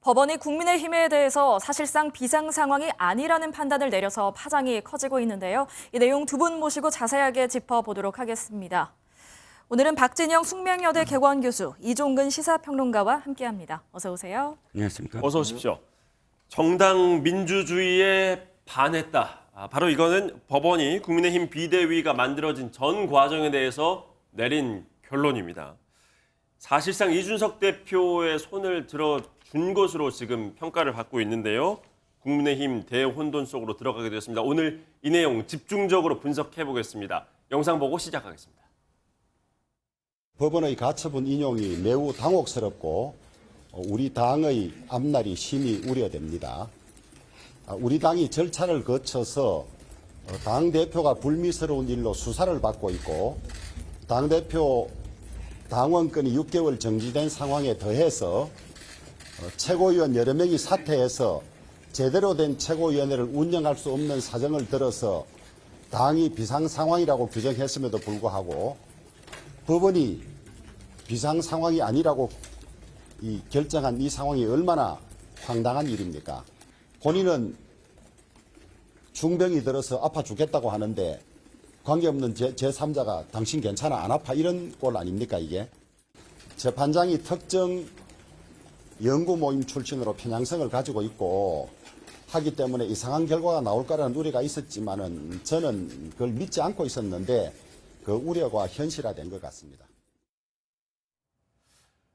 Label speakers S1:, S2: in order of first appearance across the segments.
S1: 법원이 국민의힘에 대해서 사실상 비상 상황이 아니라는 판단을 내려서 파장이 커지고 있는데요. 이 내용 두 분 모시고 자세하게 짚어보도록 하겠습니다. 오늘은 박진영 숙명여대 개원교수, 이종근 시사평론가와 함께합니다. 어서 오세요.
S2: 안녕하십니까.
S3: 어서 오십시오. 정당 민주주의에 반했다. 바로 이거는 법원이 국민의힘 비대위가 만들어진 전 과정에 대해서 내린 결론입니다. 사실상 이준석 대표의 손을 들어준 것으로 지금 평가를 받고 있는데요. 국민의힘 대혼돈 속으로 들어가게 되었습니다. 오늘 이 내용 집중적으로 분석해 보겠습니다. 영상 보고 시작하겠습니다.
S4: 법원의 가처분 인용이 매우 당혹스럽고 우리 당의 앞날이 심히 우려됩니다. 우리 당이 절차를 거쳐서 당대표가 불미스러운 일로 수사를 받고 있고 당대표 당원권이 6개월 정지된 상황에 더해서 최고위원 여러 명이 사퇴해서 제대로 된 최고위원회를 운영할 수 없는 사정을 들어서 당이 비상상황이라고 규정했음에도 불구하고 법원이 비상상황이 아니라고 결정한 이 상황이 얼마나 황당한 일입니까? 본인은 중병이 들어서 아파 죽겠다고 하는데 관계없는 제3자가 당신 괜찮아 안 아파 이런 꼴 아닙니까 이게? 재판장이 특정 연구 모임 출신으로 편향성을 가지고 있고 하기 때문에 이상한 결과가 나올 거라는 우려가 있었지만은 저는 그걸 믿지 않고 있었는데 그 우려가 현실화된 것 같습니다.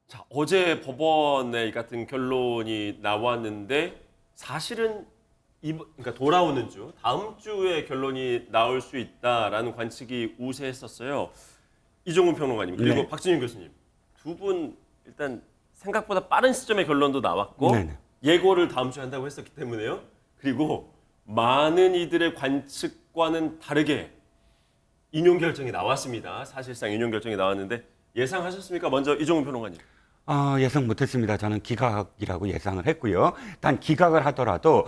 S3: 자, 어제 법원의 이 같은 결론이 나왔는데 사실은 그러니까 돌아오는 주, 다음 주에 결론이 나올 수 있다라는 관측이 우세했었어요. 이종근 평론가님 그리고
S2: 네.
S3: 박진영 교수님 두 분 일단 생각보다 빠른 시점에 결론도 나왔고
S2: 네네.
S3: 예고를 다음 주에 한다고 했었기 때문에요. 그리고 많은 이들의 관측과는 다르게 인용 결정이 나왔습니다. 사실상 인용 결정이 나왔는데 예상하셨습니까? 먼저 이종근 평론가님.
S2: 예상 못했습니다. 저는 기각이라고 예상을 했고요. 단 기각을 하더라도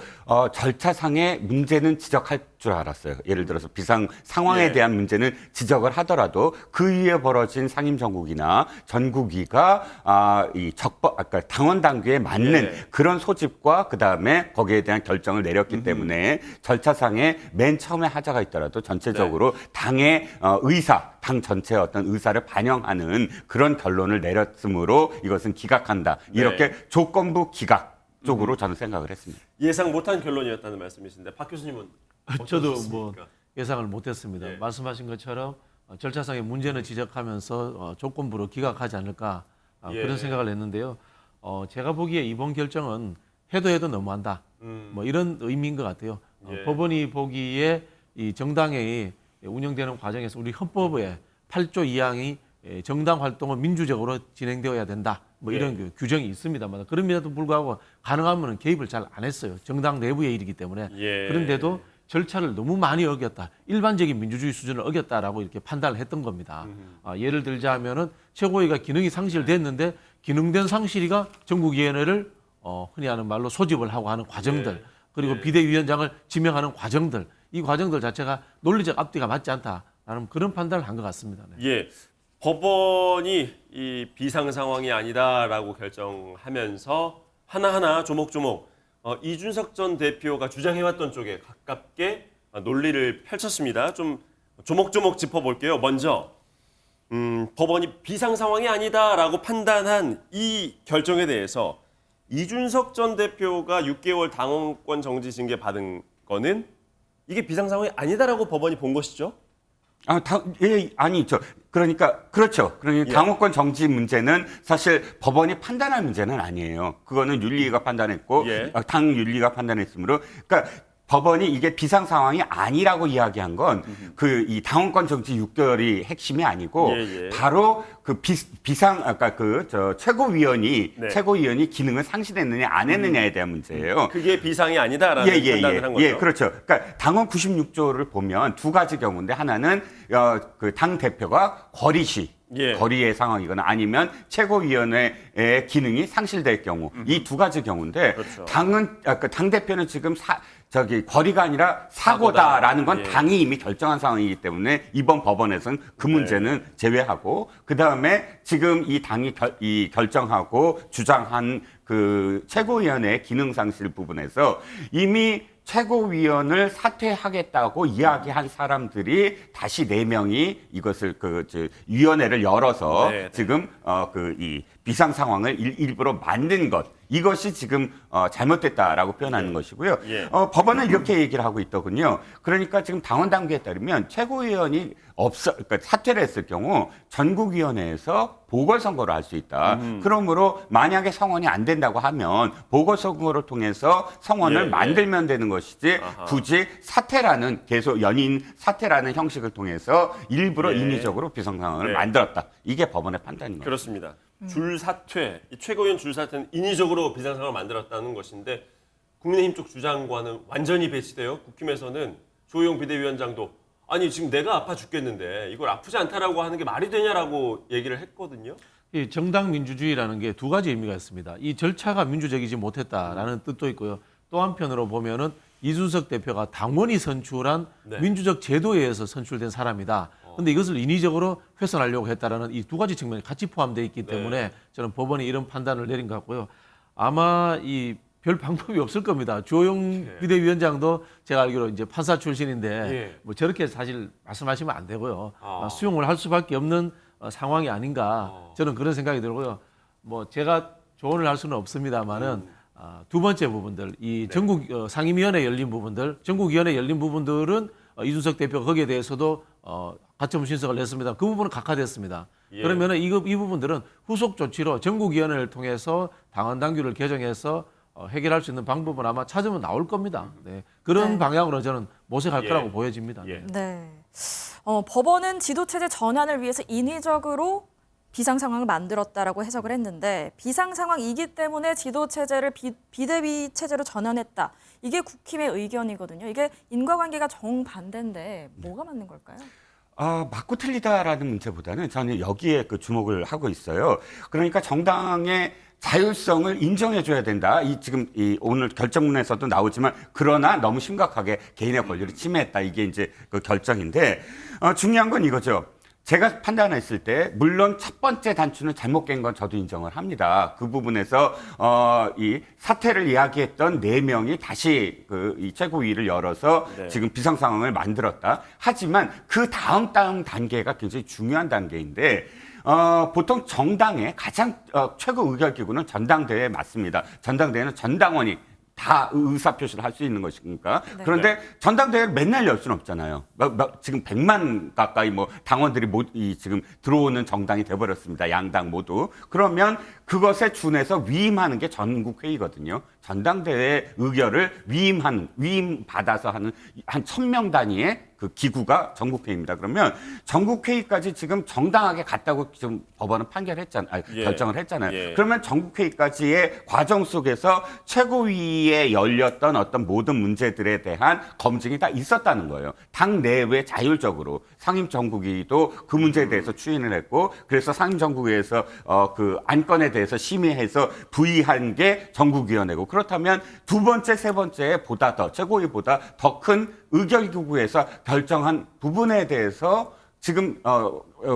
S2: 절차상의 문제는 지적할 줄 알았어요. 예를 들어서 비상 상황에 대한 문제는 지적을 하더라도 그 위에 벌어진 상임정국이나 전국위가 아까 당원 당규에 맞는 그런 소집과 그 다음에 거기에 대한 결정을 내렸기 때문에 절차상에 맨 처음에 하자가 있더라도 전체적으로 당의 의사, 당 전체의 어떤 의사를 반영하는 그런 결론을 내렸으므로 이것은 기각한다. 이렇게 조건부 기각 쪽으로 저는 생각을 했습니다.
S3: 예상 못한 결론이었다는 말씀이신데 박 교수님은
S5: 저도
S3: 어떠셨습니까?
S5: 예상을 못했습니다.
S3: 예.
S5: 말씀하신 것처럼 절차상의 문제는 지적하면서 조건부로 기각하지 않을까 그런 생각을 했는데요. 제가 보기에 이번 결정은 해도 너무한다. 뭐 이런 의미인 것 같아요. 법원이 보기에 이 정당이 운영되는 과정에서 우리 헌법의 8조 2항이 정당 활동은 민주적으로 진행되어야 된다. 뭐 이런 그 규정이 있습니다만 그럼에도 불구하고 가능하면 개입을 잘 안 했어요. 정당 내부의 일이기 때문에. 그런데도 절차를 너무 많이 어겼다. 일반적인 민주주의 수준을 어겼다라고 이렇게 판단을 했던 겁니다. 예를 들자면은 최고위가 기능이 상실됐는데 기능된 상실이가 전국위원회를 흔히 하는 말로 소집을 하고 하는 과정들 그리고 비대위원장을 지명하는 과정들 이 과정들 자체가 논리적 앞뒤가 맞지 않다라는 그런 판단을 한 것 같습니다. 네.
S3: 예, 법원이 이 비상 상황이 아니다라고 결정하면서 하나하나 조목조목 이준석 전 대표가 주장해왔던 쪽에 가깝게 논리를 펼쳤습니다. 좀 조목조목 짚어볼게요. 먼저 법원이 비상 상황이 아니다라고 판단한 이 결정에 대해서 이준석 전 대표가 6개월 당원권 정지 징계 받은 거는 이게 비상 상황이 아니다라고 법원이 본 것이죠?
S2: 아니죠. 그렇죠. 당원권 정지 문제는 사실 법원이 판단할 문제는 아니에요. 그거는 윤리위가 판단했고, 당 윤리가 판단했으므로, 그러니까 법원이 이게 비상 상황이 아니라고 이야기한 건 이 당원권 정지 6개월이 핵심이 아니고 바로 그 최고위원이 기능을 상실했느냐 안 했느냐에 대한 문제예요.
S3: 그게 비상이 아니다라는 판단을 한 거죠.
S2: 그렇죠. 그러니까 당원 96조를 보면 두 가지 경우인데 하나는 그 당 대표가 거리의 상황이거나 아니면 최고위원회의 기능이 상실될 경우 이 두 가지 경우인데
S3: 그렇죠.
S2: 당 대표는 지금 거리가 아니라 사고다라는 건 당이 이미 결정한 상황이기 때문에 이번 법원에서는 그 문제는 제외하고 그 다음에 지금 이 당이 결정하고 주장한 그 최고위원회 기능 상실 부분에서 이미 최고위원을 사퇴하겠다고 이야기한 사람들이 다시 4명이 이것을 위원회를 열어서
S3: 네, 네.
S2: 지금 이 비상 상황을 일부러 만든 것, 이것이 지금 잘못됐다라고 표현하는 것이고요.
S3: 예.
S2: 법원은 이렇게 얘기를 하고 있더군요. 그러니까 지금 당원 당규에 따르면 최고위원이 그러니까 사퇴를 했을 경우 전국위원회에서 보궐선거를 할 수 있다. 그러므로 만약에 성원이 안 된다고 하면 보궐선거를 통해서 성원을
S3: 예, 예.
S2: 만들면 되는 것이지
S3: 아하.
S2: 굳이 사퇴라는 계속 연인 사퇴라는 형식을 통해서 일부러
S3: 예.
S2: 인위적으로 비상 상황을
S3: 네.
S2: 만들었다. 이게 법원의 판단입니다.
S3: 그렇습니다. 줄사퇴, 이 최고위원 줄사퇴는 인위적으로 비상 상황을 만들었다는 것인데 국민의힘 쪽 주장과는 완전히 배치돼요. 국힘에서는 조호영 비대위원장도 아니 지금 내가 아파 죽겠는데 이걸 아프지 않다라고 하는 게 말이 되냐라고 얘기를 했거든요.
S5: 이 정당 민주주의라는 게 두 가지 의미가 있습니다. 이 절차가 민주적이지 못했다라는 뜻도 있고요. 또 한편으로 보면은 이준석 대표가 당원이 선출한
S3: 네.
S5: 민주적 제도에 의해서 선출된 사람이다. 근데 이것을 인위적으로 훼손하려고 했다라는 이 두 가지 측면이 같이 포함되어 있기 때문에 저는 법원이 이런 판단을 내린 것 같고요. 아마 이 별 방법이 없을 겁니다. 조영 비대위원장도 제가 알기로 이제 판사 출신인데
S3: 예.
S5: 뭐 저렇게 사실 말씀하시면 안 되고요.
S3: 아.
S5: 수용을 할 수밖에 없는 상황이 아닌가 저는 그런 생각이 들고요. 뭐 제가 조언을 할 수는 없습니다만은 두 번째 부분들, 이 전국 상임위원회 열린 부분들, 전국위원회 열린 부분들은 이준석 대표가 거기에 대해서도 가처분 신청을 냈습니다. 그 부분은 각하됐습니다.
S3: 예.
S5: 그러면은 이 부분들은 후속 조치로 전국위원회를 통해서 당원 당규를 개정해서 해결할 수 있는 방법은 아마 찾으면 나올 겁니다. 네. 그런
S1: 네.
S5: 방향으로 저는 모색할
S3: 예.
S5: 거라고 보여집니다.
S3: 예.
S1: 네. 법원은 지도체제 전환을 위해서 인위적으로 비상 상황을 만들었다라고 해석을 했는데 비상 상황이기 때문에 지도체제를 비대위 체제로 전환했다. 이게 국힘의 의견이거든요. 이게 인과관계가 정반대인데 뭐가 맞는 걸까요?
S2: 맞고 틀리다라는 문제보다는 저는 여기에 주목을 하고 있어요. 그러니까 정당의 자율성을 인정해줘야 된다. 지금 오늘 결정문에서도 나오지만 그러나 너무 심각하게 개인의 권리를 침해했다. 이게 이제 그 결정인데 중요한 건 이거죠. 제가 판단했을 때 물론 첫 번째 단추는 잘못 깬 건 저도 인정을 합니다. 그 부분에서 이 사퇴를 이야기했던 4명이 다시 이 최고위를 열어서
S3: 네.
S2: 지금 비상 상황을 만들었다. 하지만 그 다음 단계가 굉장히 중요한 단계인데 보통 정당의 가장 최고 의결기구는 전당대회에 맞습니다. 전당대회는 전당원이 다 의사표시를 할 수 있는 것이니까.
S1: 네.
S2: 그런데 전당대회를 맨날 열 수는 없잖아요. 지금 100만 가까이 당원들이 지금 들어오는 정당이 돼버렸습니다. 양당 모두. 그러면 그것에 준해서 위임하는 게 전국회의거든요. 전당대회 의결을 위임받아서 하는 한 1000명 단위의 그 기구가 전국회의입니다. 그러면 전국회의까지 지금 정당하게 갔다고 지금 법원은
S3: 예.
S2: 결정을 했잖아요.
S3: 예.
S2: 그러면 전국회의까지의 과정 속에서 최고위에 열렸던 어떤 모든 문제들에 대한 검증이 다 있었다는 거예요. 당 내외 자율적으로 상임정국위도 그 문제에 대해서 추인을 했고, 그래서 상임정국위에서 그 안건에 대해서 심의해서 부의한 게 전국위원회고, 그렇다면 두 번째, 세 번째에 보다 더 최고위보다 더 큰 의결기구에서 결정한 부분에 대해서 지금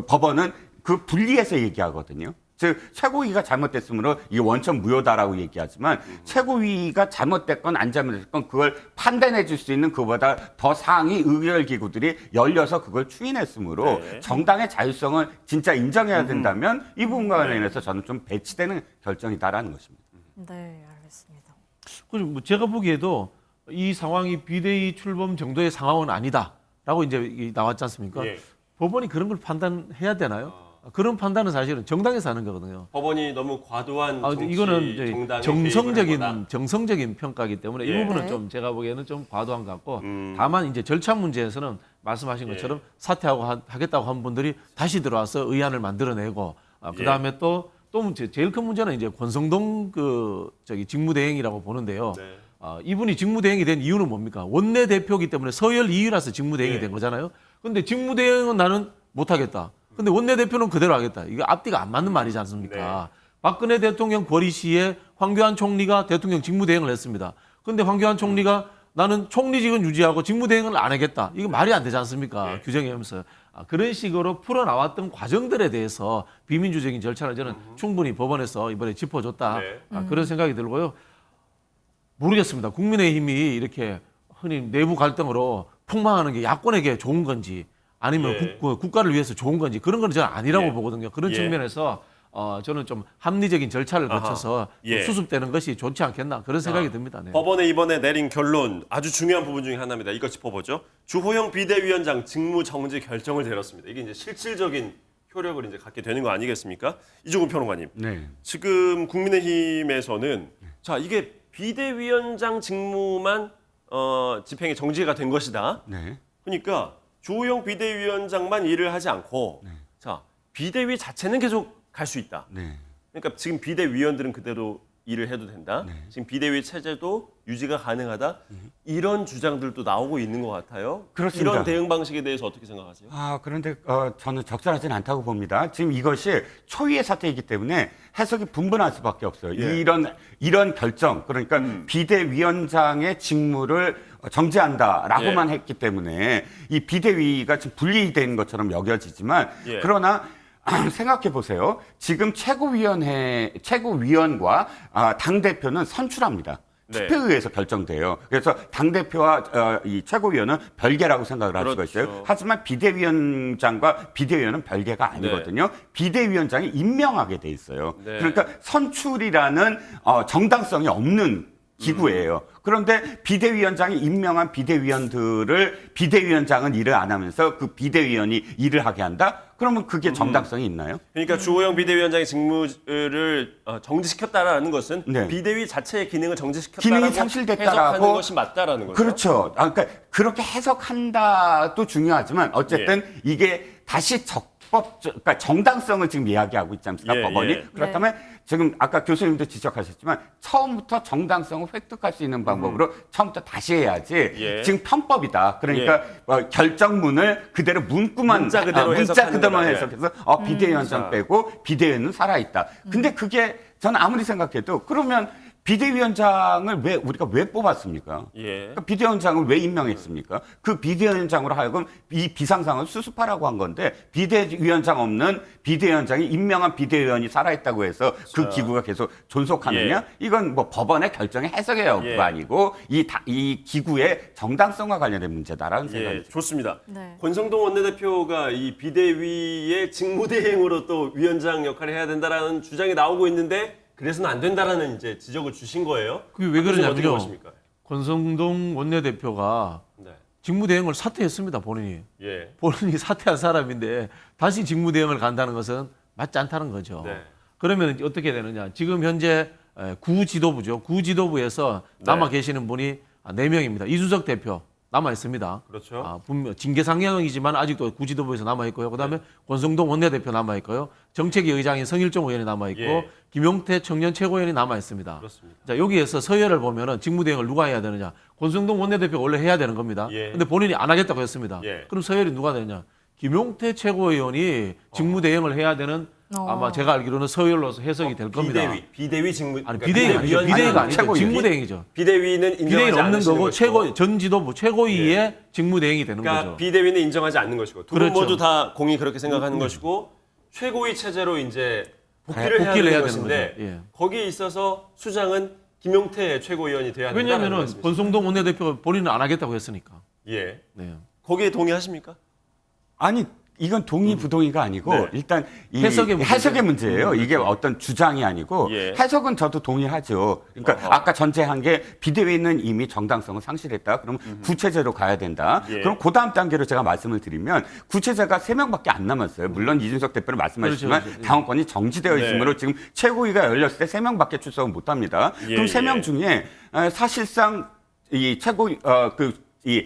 S2: 법원은 그 분리해서 얘기하거든요. 즉 최고위가 잘못됐으므로 이게 원천 무효다라고 얘기하지만 최고위가 잘못됐건 안 잘못됐건 그걸 판단해 줄 수 있는 그보다 더 상위 의결기구들이 열려서 그걸 추인했으므로
S3: 네.
S2: 정당의 자율성을 진짜 인정해야 된다면 이 부분과 관련해서 저는 좀 배치되는 결정이다라는 것입니다.
S1: 네, 알겠습니다.
S5: 그리고 제가 보기에도 이 상황이 비대위 출범 정도의 상황은 아니다라고 이제 나왔지 않습니까?
S3: 예.
S5: 법원이 그런 걸 판단해야 되나요? 그런 판단은 사실은 정당에서 하는 거거든요.
S3: 법원이 너무 과도한 정치,
S5: 이거는 이제
S3: 정당에 개입을 한 거다.
S5: 정성적인 평가이기 때문에
S3: 예.
S5: 이 부분은
S1: 네.
S5: 좀 제가 보기에는 좀 과도한 것 같고 다만 이제 절차 문제에서는 말씀하신 것처럼 사퇴하고 하겠다고 한 분들이 다시 들어와서 의안을 만들어내고 그 다음에 또 제일 큰 문제는 이제 권성동 직무대행이라고 보는데요.
S3: 네.
S5: 이분이 직무대행이 된 이유는 뭡니까? 원내대표이기 때문에 서열 2위라서 직무대행이
S3: 예.
S5: 된 거잖아요. 근데 직무대행은 나는 못하겠다. 근데 원내대표는 그대로 하겠다. 이게 앞뒤가 안 맞는 말이지 않습니까? 박근혜 대통령 거리 시에 황교안 총리가 대통령 직무대행을 했습니다. 근데 황교안 총리가 나는 총리직은 유지하고 직무대행을 안 하겠다. 이거 말이 안 되지 않습니까? 규정에 의하면서. 그런 식으로 풀어나왔던 과정들에 대해서 비민주적인 절차를 저는 충분히 법원에서 이번에 짚어줬다.
S3: 네.
S5: 그런 생각이 들고요. 모르겠습니다. 국민의힘이 이렇게 흔히 내부 갈등으로 폭망하는 게 야권에게 좋은 건지 아니면
S3: 예.
S5: 국가를 위해서 좋은 건지 그런 건 저는 아니라고
S3: 예.
S5: 보거든요. 그런
S3: 예.
S5: 측면에서 저는 좀 합리적인 절차를
S3: 아하.
S5: 거쳐서 좀
S3: 예.
S5: 수습되는 것이 좋지 않겠나 그런 생각이 듭니다. 네.
S3: 법원에 이번에 내린 결론 아주 중요한 부분 중에 하나입니다. 이거 짚어보죠. 주호영 비대위원장 직무 정지 결정을 내렸습니다. 이게 이제 실질적인 효력을 이제 갖게 되는 거 아니겠습니까? 이종훈 평론가님.
S2: 네.
S3: 지금 국민의힘에서는 자 이게 비대위원장 직무만 집행이 정지가 된 것이다.
S2: 네.
S3: 그러니까 주호영 비대위원장만 일을 하지 않고 자 비대위 자체는 계속 갈 수 있다.
S2: 네.
S3: 그러니까 지금 비대위원들은 그대로 일을 해도 된다.
S2: 네.
S3: 지금 비대위 체제도 유지가 가능하다. 이런 주장들도 나오고 있는 것 같아요.
S2: 그렇습니다.
S3: 이런 대응 방식에 대해서 어떻게 생각하세요?
S2: 그런데 저는 적절하지는 않다고 봅니다. 지금 이것이 초유의 사태이기 때문에 해석이 분분할 수밖에 없어요.
S3: 예.
S2: 이런 결정, 그러니까 비대위원장의 직무를 정지한다라고만 했기 때문에 이 비대위가 지금 분리된 것처럼 여겨지지만
S3: 예.
S2: 그러나 생각해 보세요. 지금 최고위원과 당 대표는 선출합니다.
S3: 네.
S2: 투표에 의해서 결정돼요. 그래서 당 대표와 이 최고위원은 별개라고 생각을 할 수가 있어요.
S3: 그렇죠.
S2: 하지만 비대위원장과 비대위원은 별개가 아니거든요. 비대위원장이 임명하게 돼 있어요.
S3: 네.
S2: 그러니까 선출이라는 정당성이 없는 기구예요. 그런데 비대위원장이 임명한 비대위원들을 비대위원장은 일을 안 하면서 그 비대위원이 일을 하게 한다? 그러면 그게 정당성이 있나요?
S3: 그러니까 주호영 비대위원장의 직무를 정지시켰다라는 것은
S2: 네.
S3: 비대위 자체의 기능을 정지시켰다라고
S2: 기능이 상실됐다라고
S3: 해석하는 것이 맞다라는 거죠.
S2: 그렇죠. 그러니까 그렇게 해석한다도 중요하지만 어쨌든 이게 다시 그러니까 정당성을 지금 이야기하고 있지 않습니까?
S3: 예,
S2: 법원이.
S3: 예.
S2: 그렇다면 지금 아까 교수님도 지적하셨지만 처음부터 정당성을 획득할 수 있는 방법으로 처음부터 다시 해야지.
S3: 예.
S2: 지금 편법이다. 그러니까 결정문을 그대로 문구만
S3: 문자 그대로 해석하는
S2: 그대로만
S3: 거다. 예.
S2: 해석해서 비대위원장
S3: 자.
S2: 빼고 비대위원은 살아있다. 근데 그게 저는 아무리 생각해도 그러면 비대위원장을 우리가 왜 뽑았습니까?
S3: 예.
S2: 그러니까 비대위원장을 왜 임명했습니까? 그 비대위원장으로 하여금 이 비상상을 수습하라고 한 건데 비대위원장 없는 비대위원장이 임명한 비대위원이 살아있다고 해서 그 기구가 계속 존속하느냐?
S3: 예.
S2: 이건 뭐 법원의 결정의 해석의 여부가
S3: 예.
S2: 아니고 이 기구의 정당성과 관련된 문제다라는 생각이
S3: 예, 좋습니다.
S1: 네.
S3: 권성동 원내대표가 이 비대위의 직무대행으로 또 위원장 역할을 해야 된다라는 주장이 나오고 있는데 그래서는 안 된다라는 이제 지적을 주신 거예요.
S5: 그게 왜
S3: 교수님 어떻게
S5: 그러냐면요.
S3: 보십니까?
S5: 권성동 원내대표가
S3: 네.
S5: 직무대행을 사퇴했습니다. 본인이.
S3: 예.
S5: 본인이 사퇴한 사람인데 다시 직무대행을 간다는 것은 맞지 않다는 거죠.
S3: 네.
S5: 그러면 어떻게 되느냐. 지금 현재 구지도부죠. 구지도부에서
S3: 네.
S5: 남아 계시는 분이 4명입니다. 이준석 대표 남아 있습니다.
S3: 그렇죠.
S5: 분명 징계 상향이지만 아직도 구지도부에서 남아 있고요. 그다음에 권성동 원내대표 남아 있고요. 정책위 의장인 성일종 의원이 남아 있고
S3: 예.
S5: 김용태 청년 최고위원이 남아 있습니다.
S3: 그렇습니다.
S5: 자, 여기에서 서열을 보면은 직무대행을 누가 해야 되느냐? 권성동 원내대표가 원래 해야 되는 겁니다.
S3: 예.
S5: 근데 본인이 안 하겠다고 했습니다.
S3: 예.
S5: 그럼 서열이 누가 되느냐? 김용태 최고위원이 직무대행을 해야 되는 아마 제가 알기로는 서열로서 해석이 될 겁니다.
S3: 비대위 직무
S5: 아니
S3: 그러니까
S5: 비대위가 아니죠. 비대위가 아니죠.
S2: 최고위원이?
S5: 직무대행이죠.
S3: 비대위는 인정하지
S5: 비대위는 없는
S3: 않으시는
S5: 거고
S3: 것이고.
S5: 전 지도부 최고위의 직무대행이 되는
S3: 그러니까
S5: 거죠.
S3: 비대위는 인정하지 않는 것이고 두 분
S5: 그렇죠.
S3: 모두 다 공이 그렇게 생각하는 것이고 최고위 체제로 이제 복귀를 해야
S5: 복귀를
S3: 되는
S5: 해야 되는
S3: 것인데
S5: 거죠. 예.
S3: 거기에 있어서 수장은 김용태 최고위원이 돼야 된다는
S5: 왜냐하면
S3: 말씀이시죠.
S5: 권성동 원내대표가 본인은 안 하겠다고 했으니까.
S3: 예.
S5: 네.
S3: 거기에 동의하십니까?
S2: 아니 이건 동의 부동의가 아니고
S3: 네.
S2: 일단 이
S5: 해석의 문제죠.
S2: 해석의 문제예요. 이게 어떤 주장이 아니고
S3: 예.
S2: 해석은 저도 동의하죠. 그러니까
S3: 어허.
S2: 아까 전제한 게 비대위는 이미 정당성을 상실했다. 그럼 구체제로 가야 된다.
S3: 예.
S2: 그럼 그 다음 단계로 제가 말씀을 드리면 구체제가 3명밖에 안 남았어요. 물론 이준석 대표는 말씀하셨지만
S5: 그렇죠.
S2: 당원권이 정지되어
S3: 네.
S2: 있으므로 지금 최고위가 열렸을 때 3명밖에 출석을 못 합니다.
S3: 예,
S2: 그럼 3명
S3: 예.
S2: 중에 사실상 이 최고위 이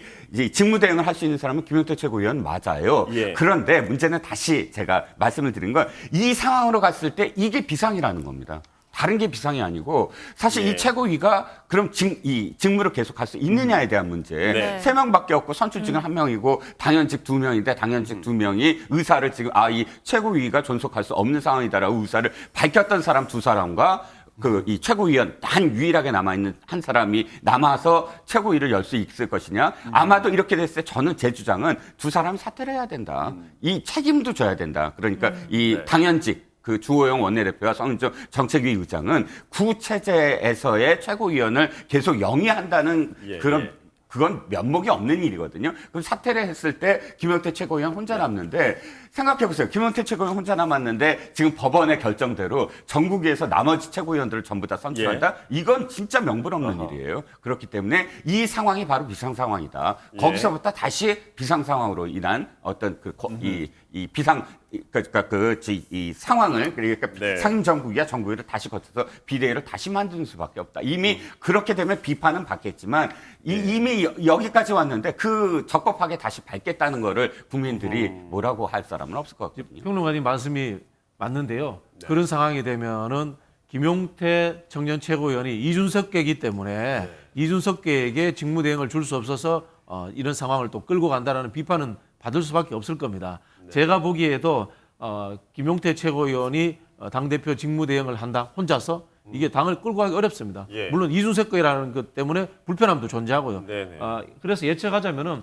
S2: 직무대행을 할 수 있는 사람은 김용태 최고위원 맞아요.
S3: 예.
S2: 그런데 문제는 다시 제가 말씀을 드린 건 이 상황으로 갔을 때 이게 비상이라는 겁니다. 다른 게 비상이 아니고 사실
S3: 예.
S2: 이 최고위가 그럼 이 직무를 계속할 수 있느냐에 대한 문제.
S3: 네.
S2: 3명밖에 없고 선출직은 1명이고 당연직 2명인데 당연직 2명이 의사를 지금 이 최고위가 존속할 수 없는 상황이다라고 의사를 밝혔던 사람 2사람과 이 최고위원 단 유일하게 남아있는 한 사람이 남아서 최고위를 열 수 있을 것이냐. 아마도 이렇게 됐을 때 저는 제 주장은 두 사람 사퇴를 해야 된다. 이 책임도 져야 된다. 그러니까 이 당연직 그 주호영 원내대표와 성인정 정책위 의장은 구체제에서의 최고위원을 계속 영위한다는 그런 그건 면목이 없는 일이거든요. 그럼 사퇴를 했을 때 김용태 최고위원 혼자 남는데 생각해보세요. 김용태 최고위원 혼자 남았는데 지금 법원의 결정대로 전국위에서 나머지 최고위원들을 전부 다 선출한다? 이건 진짜 명분 없는 일이에요. 그렇기 때문에 이 상황이 바로 비상 상황이다. 거기서부터 다시 비상 상황으로 인한 어떤 이 비상 이 상황을 그러니까 상임정국이야 정국위를 다시 거쳐서 비대위를 다시 만드는 수밖에 없다. 이미 그렇게 되면 비판은 받겠지만 이미 여기까지 왔는데 그 적법하게 다시 밟겠다는 거를 국민들이 뭐라고 할 사람은 없을 것 같거든요.
S5: 평론가님 말씀이 맞는데요. 그런 상황이 되면은 김용태 청년 최고위원이 이준석계이기 때문에 이준석계에게 직무대행을 줄 수 없어서 이런 상황을 또 끌고 간다라는 비판은 받을 수밖에 없을 겁니다. 제가 보기에도 김용태 최고위원이 당대표 직무대행을 한다 혼자서 이게 당을 끌고 가기 어렵습니다. 물론 이준석계라는 것 때문에 불편함도 존재하고요. 그래서 예측하자면은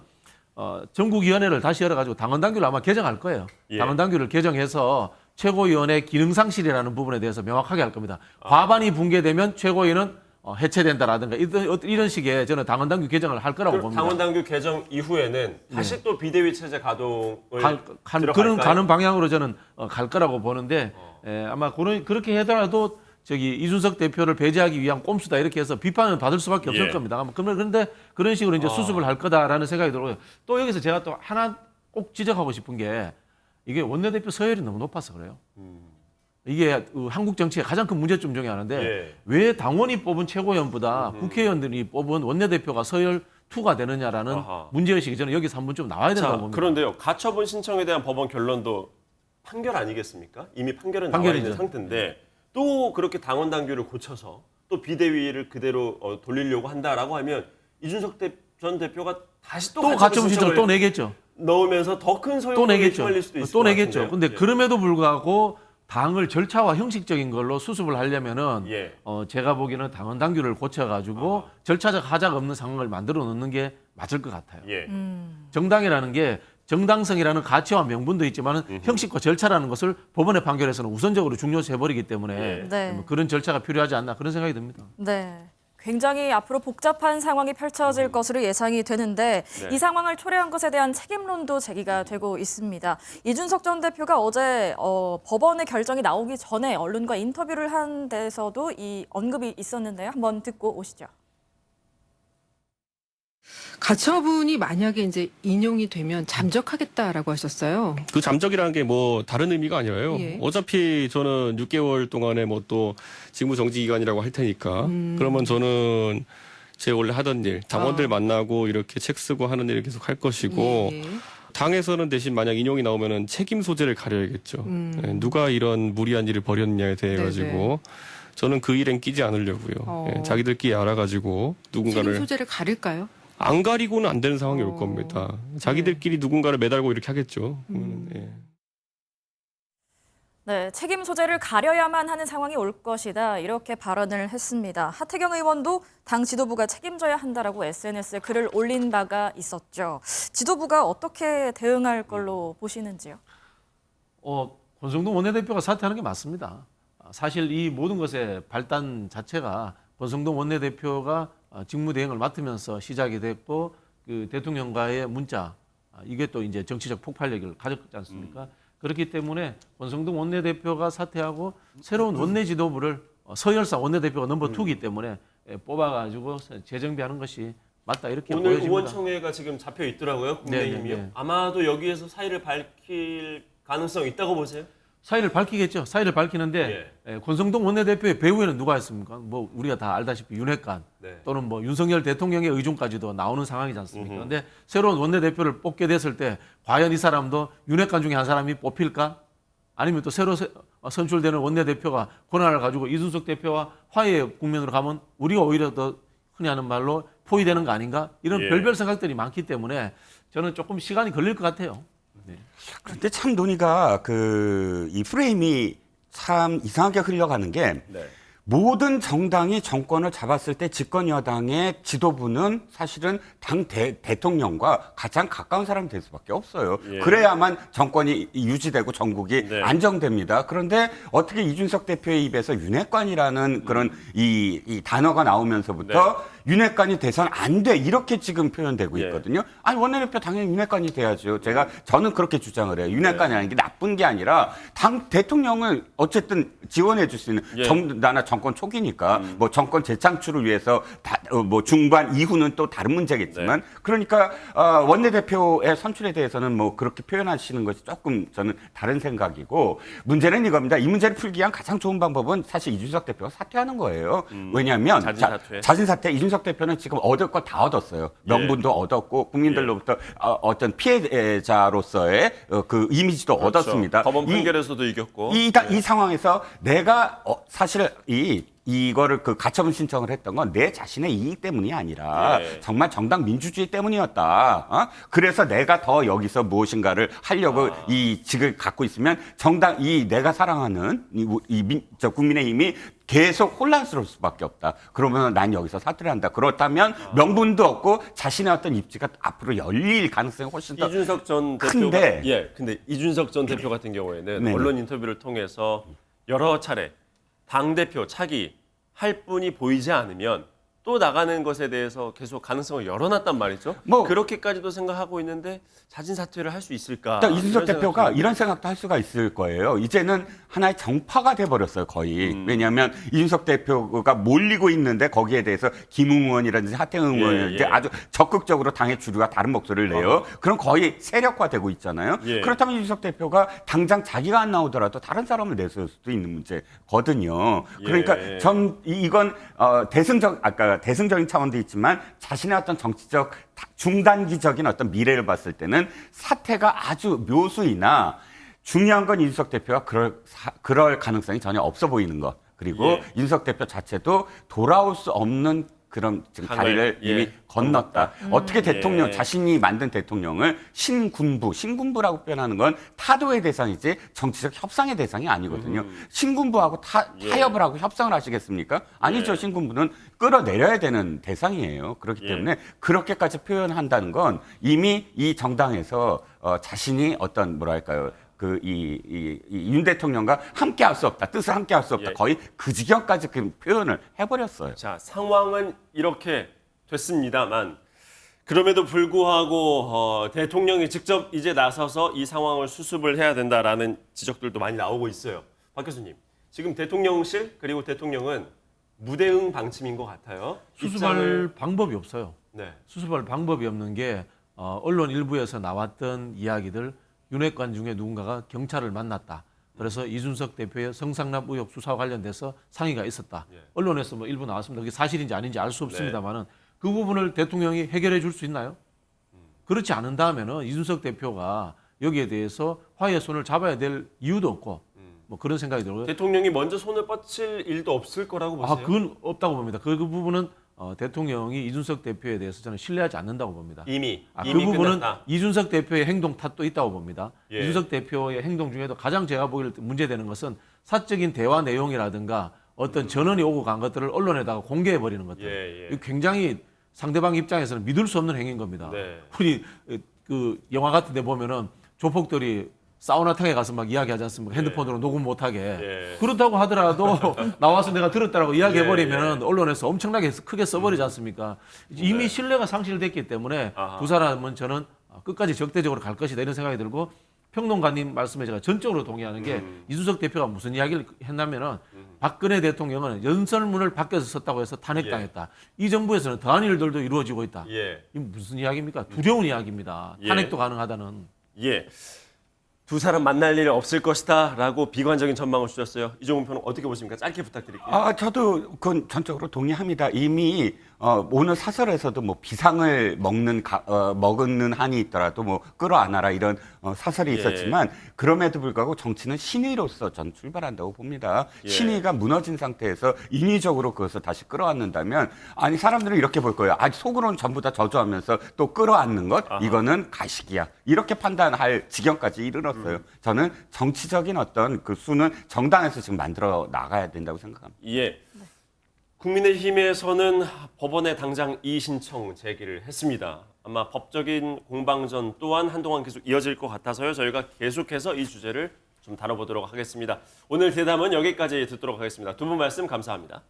S5: 전국위원회를 다시 열어가지고 당원당규를 아마 개정할 거예요. 당원당규를 개정해서 최고위원회 기능상실이라는 부분에 대해서 명확하게 할 겁니다. 과반이 붕괴되면 최고위원은 해체된다라든가 이런 식의 저는 당원당규 개정을 할 거라고 봅니다.
S3: 당원당규 개정 이후에는 다시 또 비대위 체제 가동을
S5: 그런 가는 방향으로 저는 갈 거라고 보는데 아마 그렇게 하더라도 저기 이준석 대표를 배제하기 위한 꼼수다 이렇게 해서 비판을 받을 수밖에 없을 겁니다. 그런데 그런 식으로 이제 수습을 할 거다라는 생각이 들어요. 또 여기서 제가 또 하나 꼭 지적하고 싶은 게 이게 원내대표 서열이 너무 높아서 그래요. 이게 한국 정치의 가장 큰 문제점 중에 하나인데 왜 당원이 뽑은 최고위원보다 국회의원들이 뽑은 원내대표가 서열 2가 되느냐라는 문제의식이 저는 여기서 한 번 좀 나와야 된다고 봅니다.
S3: 그런데요. 가처분 신청에 대한 법원 결론도 판결 아니겠습니까? 이미 판결은 나와 있는 상태인데 또 그렇게 당원 당규를 고쳐서 또 비대위를 그대로 돌리려고 한다라고 하면 이준석 전 대표가 다시 또
S5: 가처분 신청을 또 내겠죠.
S3: 넣으면서 더 큰 소용돌이에 휘말릴 수도 있을 것
S5: 또 내겠죠.
S3: 같은데요.
S5: 근데 그럼에도 불구하고 당을 절차와 형식적인 걸로 수습을 하려면은 제가 보기에는 당원 당규를 고쳐가지고 절차적 하자가 없는 상황을 만들어 놓는 게 맞을 것 같아요. 정당이라는 게 정당성이라는 가치와 명분도 있지만 형식과 절차라는 것을 법원의 판결에서는 우선적으로 중요시 해버리기 때문에 그런 절차가 필요하지 않나 그런 생각이 듭니다.
S1: 네. 굉장히 앞으로 복잡한 상황이 펼쳐질 것으로 예상이 되는데 이 상황을 초래한 것에 대한 책임론도 제기가 되고 있습니다. 이준석 전 대표가 어제 법원의 결정이 나오기 전에 언론과 인터뷰를 한 데서도 이 언급이 있었는데요. 한번 듣고 오시죠.
S6: 가처분이 만약에 이제 인용이 되면 잠적하겠다라고 하셨어요.
S7: 그 잠적이라는 게 뭐 다른 의미가 아니라요. 어차피 저는 6개월 동안에 뭐 또 직무 정지 기간이라고 할 테니까 그러면 저는 제 원래 하던 일, 당원들 만나고 이렇게 책 쓰고 하는 일을 계속 할 것이고 당에서는 대신 만약 인용이 나오면은 책임 소재를 가려야겠죠. 누가 이런 무리한 일을 벌였냐에 대해 가지고 저는 그 일엔 끼지 않으려고요. 자기들끼리 알아가지고 누군가를
S6: 책임 소재를 가릴까요?
S7: 안 가리고는 안 되는 상황이 올 겁니다. 자기들끼리 누군가를 매달고 이렇게 하겠죠.
S1: 네, 책임 소재를 가려야만 하는 상황이 올 것이다. 이렇게 발언을 했습니다. 하태경 의원도 당 지도부가 책임져야 한다라고 SNS에 글을 올린 바가 있었죠. 지도부가 어떻게 대응할 걸로 보시는지요?
S5: 권성동 원내대표가 사퇴하는 게 맞습니다. 사실 이 모든 것의 발단 자체가 권성동 원내대표가 직무대행을 맡으면서 시작이 됐고 그 대통령과의 문자 이게 또 이제 정치적 폭발력을 가졌지 않습니까? 그렇기 때문에 권성동 원내대표가 사퇴하고 새로운 원내 지도부를 서열상 원내대표가 넘버 2이기 때문에 뽑아가지고 재정비하는 것이 맞다 이렇게
S3: 오늘
S5: 보여집니다.
S3: 의원총회가 지금 잡혀 있더라고요. 국민의힘이요. 아마도 여기에서 사의를 밝힐 가능성이 있다고 보세요?
S5: 사의를 밝히겠죠. 사의를 밝히는데 권성동 원내대표의 배후에는 누가 있습니까? 뭐 우리가 다 알다시피 윤핵관 또는 뭐 윤석열 대통령의 의중까지도 나오는 상황이지 않습니까? 그런데 새로운 원내대표를 뽑게 됐을 때 과연 이 사람도 윤핵관 중에 한 사람이 뽑힐까? 아니면 또 새로 선출되는 원내대표가 권한을 가지고 이준석 대표와 화해의 국면으로 가면 우리가 오히려 더 흔히 하는 말로 포위되는 거 아닌가? 이런 별별 생각들이 많기 때문에 저는 조금 시간이 걸릴 것 같아요.
S2: 그런데 참 논의가 이 프레임이 참 이상하게 흘러가는 게 모든 정당이 정권을 잡았을 때 집권 여당의 지도부는 사실은 당 대통령과 가장 가까운 사람이 될 수밖에 없어요.
S3: 예.
S2: 그래야만 정권이 유지되고 전국이
S3: 네.
S2: 안정됩니다. 그런데 어떻게 이준석 대표의 입에서 윤핵관이라는 그런 이 단어가 나오면서부터 윤핵관이 돼선 안 돼 이렇게 지금 표현되고
S3: 예.
S2: 있거든요. 아니 원내대표 당연히 윤핵관이 돼야죠. 저는 그렇게 주장을 해요. 윤핵관이라는 게 나쁜 게 아니라 당 대통령을 어쨌든 지원해 줄 수 있는
S3: 예.
S2: 나나 정권 초기니까 뭐 정권 재창출을 위해서 뭐 중반 이후는 또 다른 문제겠지만 그러니까 원내대표의 선출에 대해서는 뭐 그렇게 표현하시는 것이 조금 저는 다른 생각이고 문제는 이겁니다. 이 문제를 풀기 위한 가장 좋은 방법은 사실 이준석 대표가 사퇴하는 거예요. 왜냐하면 자진 사퇴 이준석 대표는 지금 얻을 거 다 얻었어요. 명분도 얻었고 국민들로부터 어떤 피해자로서의 그 이미지도
S3: 그렇죠.
S2: 얻었습니다.
S3: 법원 판결에서도 이겼고.
S2: 이 상황에서 내가 사실 이거를 그 가처분 신청을 했던 건 내 자신의 이익 때문이 아니라 정말 정당 민주주의 때문이었다. 그래서 내가 더 여기서 무엇인가를 하려고 이 직을 갖고 있으면 정당 내가 사랑하는 국민의힘이 계속 혼란스러울 수밖에 없다. 그러면 난 여기서 사퇴를 한다. 그렇다면 명분도 없고 자신의 어떤 입지가 앞으로 열릴 가능성이 훨씬 더
S3: 이준석 전 대표가 근데 이준석 전 대표 같은 경우에는
S2: 네네.
S3: 언론 인터뷰를 통해서 여러 차례 당 대표 차기 할 분이 보이지 않으면 또 나가는 것에 대해서 계속 가능성을 열어놨단 말이죠.
S2: 뭐
S3: 그렇게까지도 생각하고 있는데 자진 사퇴를 할 수 있을까?
S2: 그러니까 이준석
S3: 이런
S2: 대표가
S3: 생각도
S2: 이런 생각도 할 수가 있을 거예요. 이제는 하나의 정파가 돼버렸어요, 거의. 왜냐하면 이준석 대표가 몰리고 있는데 거기에 대해서 김웅 의원이라든지 하태경 의원이 아주 적극적으로 당의 주류가 다른 목소리를 내요. 그럼 거의 세력화되고 있잖아요. 그렇다면 이준석 대표가 당장 자기가 안 나오더라도 다른 사람을 내세울 수도 있는 문제거든요. 그러니까 이건 대승적인 차원도 있지만 자신의 어떤 정치적 중단기적인 어떤 미래를 봤을 때는 사태가 아주 묘수이나 중요한 건 이준석 대표가 그럴 가능성이 전혀 없어 보이는 것. 그리고 이준석 대표 자체도 돌아올 수 없는 그런 지금 다리를 이미 건넜다. 어떻게 자신이 만든 대통령을 신군부라고 표현하는 건 타도의 대상이지 정치적 협상의 대상이 아니거든요. 신군부하고 타협을 하고 협상을 하시겠습니까? 아니죠. 신군부는 끌어내려야 되는 대상이에요. 그렇기 때문에 그렇게까지 표현한다는 건 이미 이 정당에서 자신이 어떤 뭐랄까요? 윤 대통령과 함께 할 수 없다. 뜻을 함께 할 수 없다. 거의 그 지경까지 그 표현을 해버렸어요.
S3: 자, 상황은 이렇게 됐습니다만 그럼에도 불구하고 대통령이 직접 이제 나서서 이 상황을 수습을 해야 된다라는 지적들도 많이 나오고 있어요. 박 교수님, 지금 대통령실 그리고 대통령은 무대응 방침인 것 같아요.
S5: 수습할 방법이 없어요.
S3: 네.
S5: 수습할 방법이 없는 게 언론 일부에서 나왔던 이야기들 윤핵관 중에 누군가가 경찰을 만났다. 그래서 이준석 대표의 성상납 의혹 수사와 관련돼서 상의가 있었다. 언론에서 뭐 일부 나왔습니다. 그게 사실인지 아닌지 알 수 없습니다만은 그 부분을 대통령이 해결해 줄 수 있나요? 그렇지 않은다면은 이준석 대표가 여기에 대해서 화해의 손을 잡아야 될 이유도 없고 뭐 그런 생각이 들어요.
S3: 대통령이 먼저 손을 뻗칠 일도 없을 거라고 보세요?
S5: 그건 없다고 봅니다. 그 부분은 대통령이 이준석 대표에 대해서 저는 신뢰하지 않는다고 봅니다.
S3: 이미
S5: 그 부분은
S3: 끝났다.
S5: 이준석 대표의 행동 탓도 있다고 봅니다.
S3: 예.
S5: 이준석 대표의 행동 중에도 가장 제가 보기에 문제되는 것은 사적인 대화 내용이라든가 어떤 전원이 오고 간 것들을 언론에다가 공개해 버리는 것들. 이거 굉장히 상대방 입장에서는 믿을 수 없는 행위인 겁니다. 우리 그 영화 같은 데 보면은 조폭들이 사우나탕에 가서 막 이야기하지 않습니까? 핸드폰으로 녹음 못하게. 그렇다고 하더라도 나와서 내가 들었다라고 이야기해버리면 언론에서 엄청나게 크게 써버리지 않습니까? 이미 신뢰가 상실됐기 때문에 두 사람은 저는 끝까지 적대적으로 갈 것이다 이런 생각이 들고 평론가님 말씀에 제가 전적으로 동의하는 게 이준석 대표가 무슨 이야기를 했냐면은 박근혜 대통령은 연설문을 밖에서 썼다고 해서 탄핵당했다. 이 정부에서는 더한 일들도 이루어지고 있다. 이게 무슨 이야기입니까? 두려운 이야기입니다. 탄핵도 가능하다는.
S3: 두 사람 만날 일 없을 것이다라고 비관적인 전망을 주셨어요. 이종훈 평론 어떻게 보십니까? 짧게 부탁드릴게요.
S2: 저도 그건 전적으로 동의합니다. 이미 오늘 사설에서도 뭐 비상을 먹는 한이 있더라도 뭐 끌어안아라 이런 사설이
S3: 예.
S2: 있었지만 그럼에도 불구하고 정치는 신의로서 전 출발한다고 봅니다.
S3: 예.
S2: 신의가 무너진 상태에서 인위적으로 그것을 다시 끌어안는다면 아니 사람들은 이렇게 볼 거예요. 아 속으로는 전부 다 저주하면서 또 끌어안는 것 이거는 가식이야. 이렇게 판단할 지경까지 이르렀어요. 저는 정치적인 어떤 그 수는 정당에서 지금 만들어 나가야 된다고 생각합니다.
S3: 예. 국민의힘에서는 법원에 당장 이의신청 제기를 했습니다. 아마 법적인 공방전 또한 한동안 계속 이어질 것 같아서요. 저희가 계속해서 이 주제를 좀 다뤄보도록 하겠습니다. 오늘 대담은 여기까지 듣도록 하겠습니다. 두 분 말씀 감사합니다.